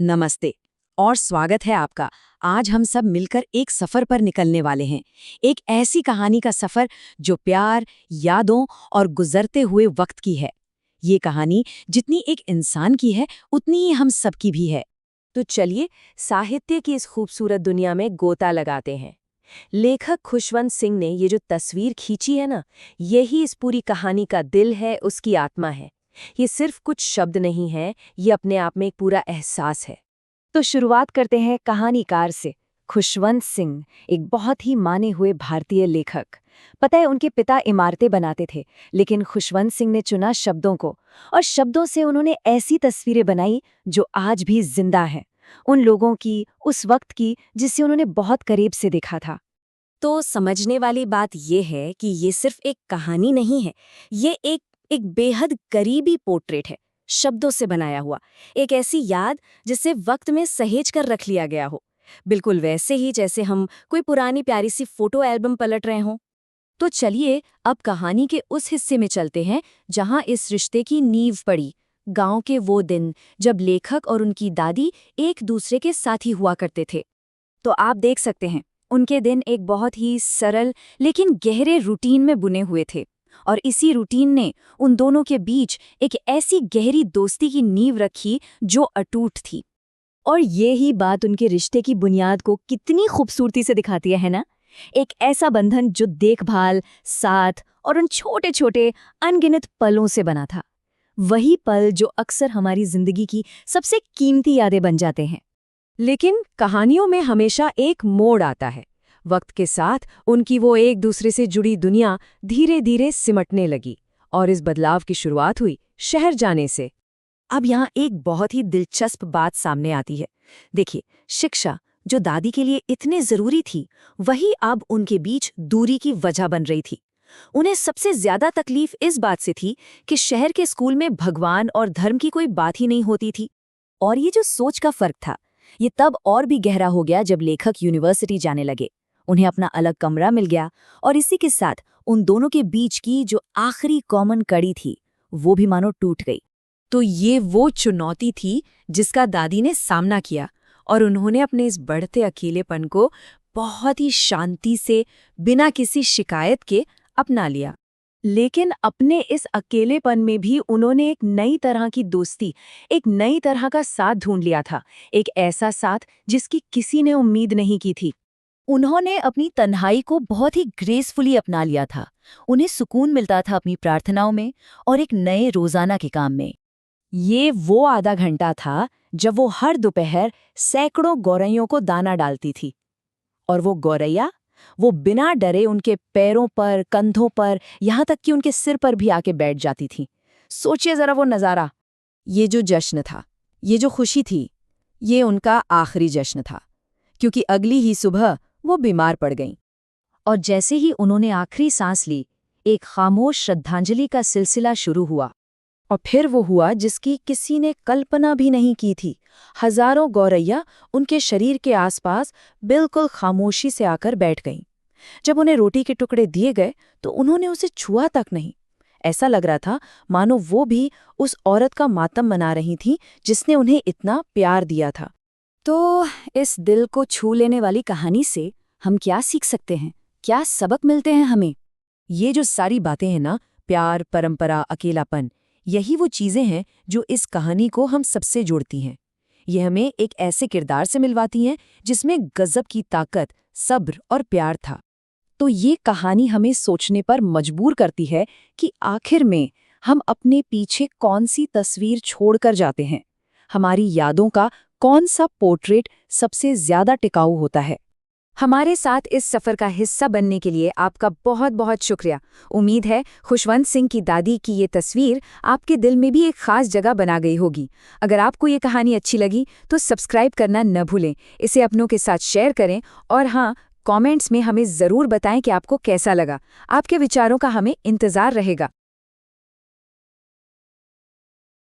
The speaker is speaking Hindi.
नमस्ते और स्वागत है आपका। आज हम सब मिलकर एक सफर पर निकलने वाले हैं। एक ऐसी कहानी का सफर जो प्यार, यादों और गुजरते हुए वक्त की है। ये कहानी जितनी एक इंसान की है उतनी ही हम सबकी भी है। तो चलिए साहित्य की इस खूबसूरत दुनिया में गोता लगाते हैं। लेखक खुशवंत सिंह ने ये जो तस्वीर खींची है ना, यही इस पूरी कहानी का दिल है, उसकी आत्मा है। ये सिर्फ कुछ शब्द नहीं है, ये अपने आप में एक पूरा एहसास है। तो शुरुआत करते हैं कहानीकार से। खुशवंत सिंह एक बहुत ही माने हुए भारतीय लेखक। पता है, उनके पिता इमारतें बनाते थे, लेकिन खुशवंत सिंह ने चुना शब्दों को, और शब्दों से उन्होंने ऐसी तस्वीरें बनाई जो आज भी जिंदा हैं। उन लोगों की, उस वक्त की जिसे उन्होंने बहुत करीब से देखा था। तो समझने वाली बात ये है कि ये सिर्फ एक कहानी नहीं है, ये एक बेहद करीबी पोर्ट्रेट है, शब्दों से बनाया हुआ। एक ऐसी याद जिसे वक्त में सहेज कर रख लिया गया हो, बिल्कुल वैसे ही जैसे हम कोई पुरानी प्यारी सी फोटो एल्बम पलट रहे हों। तो चलिए अब कहानी के उस हिस्से में चलते हैं जहां इस रिश्ते की नींव पड़ी। गांव के वो दिन जब लेखक और उनकी दादी एक दूसरे के साथी हुआ करते थे। तो आप देख सकते हैं, उनके दिन एक बहुत ही सरल लेकिन गहरे रूटीन में बुने हुए थे, और इसी रूटीन ने उन दोनों के बीच एक ऐसी गहरी दोस्ती की नींव रखी जो अटूट थी। और ये ही बात उनके रिश्ते की बुनियाद को कितनी खूबसूरती से दिखाती है ना। एक ऐसा बंधन जो देखभाल, साथ और उन छोटे छोटे अनगिनत पलों से बना था। वही पल जो अक्सर हमारी जिंदगी की सबसे कीमती यादें बन जाते हैं। लेकिन कहानियों में हमेशा एक मोड़ आता है। वक्त के साथ उनकी वो एक दूसरे से जुड़ी दुनिया धीरे धीरे सिमटने लगी, और इस बदलाव की शुरुआत हुई शहर जाने से। अब यहाँ एक बहुत ही दिलचस्प बात सामने आती है। देखिए, शिक्षा जो दादी के लिए इतने जरूरी थी, वही अब उनके बीच दूरी की वजह बन रही थी। उन्हें सबसे ज्यादा तकलीफ इस बात से थी कि शहर के स्कूल में भगवान और धर्म की कोई बात ही नहीं होती थी। और ये जो सोच का फर्क था, ये तब और भी गहरा हो गया जब लेखक यूनिवर्सिटी जाने लगे। उन्हें अपना अलग कमरा मिल गया, और इसी के साथ उन दोनों के बीच की जो आखिरी कॉमन कड़ी थी, वो भी मानो टूट गई। तो ये वो चुनौती थी जिसका दादी ने सामना किया, और उन्होंने अपने इस बढ़ते अकेलेपन को बहुत ही शांति से, बिना किसी शिकायत के अपना लिया। लेकिन अपने इस अकेलेपन में भी उन्होंने एक नई तरह की दोस्ती, एक नई तरह का साथ ढूंढ लिया था। एक ऐसा साथ जिसकी किसी ने उम्मीद नहीं की थी। उन्होंने अपनी तन्हाई को बहुत ही ग्रेसफुली अपना लिया था। उन्हें सुकून मिलता था अपनी प्रार्थनाओं में और एक नए रोजाना के काम में। ये वो आधा घंटा था जब वो हर दोपहर सैकड़ों गौरैयों को दाना डालती थी, और वो गौरैया, वो बिना डरे उनके पैरों पर, कंधों पर, यहाँ तक कि उनके सिर पर भी आके बैठ जाती थी। सोचिए जरा वो नज़ारा। ये जो जश्न था, ये जो खुशी थी, ये उनका आखिरी जश्न था, क्योंकि अगली ही सुबह वो बीमार पड़ गईं। और जैसे ही उन्होंने आखिरी सांस ली, एक खामोश श्रद्धांजलि का सिलसिला शुरू हुआ। और फिर वो हुआ जिसकी किसी ने कल्पना भी नहीं की थी। हजारों गौरैया उनके शरीर के आसपास बिल्कुल खामोशी से आकर बैठ गईं। जब उन्हें रोटी के टुकड़े दिए गए तो उन्होंने उसे छुआ तक नहीं। ऐसा लग रहा था मानो वो भी उस औरत का मातम मना रही थीं जिसने उन्हें इतना प्यार दिया था। तो इस दिल को छू लेने वाली कहानी से हम क्या सीख सकते हैं, क्या सबक मिलते हैं हमें? ये जो सारी बातें हैं ना, प्यार, परंपरा, अकेलापन, यही वो चीजें हैं जो इस कहानी को हम सबसे जोड़ती हैं। ये हमें एक ऐसे किरदार से मिलवाती हैं जिसमें गजब की ताकत, सब्र और प्यार था। तो ये कहानी हमें सोचने पर मजबूर करती है कि आखिर में हम अपने पीछे कौन सी तस्वीर छोड़कर जाते हैं। हमारी यादों का कौन सा पोर्ट्रेट सबसे ज्यादा टिकाऊ होता है। हमारे साथ इस सफ़र का हिस्सा बनने के लिए आपका बहुत बहुत शुक्रिया। उम्मीद है खुशवंत सिंह की दादी की ये तस्वीर आपके दिल में भी एक खास जगह बना गई होगी। अगर आपको ये कहानी अच्छी लगी तो सब्सक्राइब करना न भूलें, इसे अपनों के साथ शेयर करें, और हाँ, कमेंट्स में हमें ज़रूर बताएं कि आपको कैसा लगा। आपके विचारों का हमें इंतज़ार रहेगा।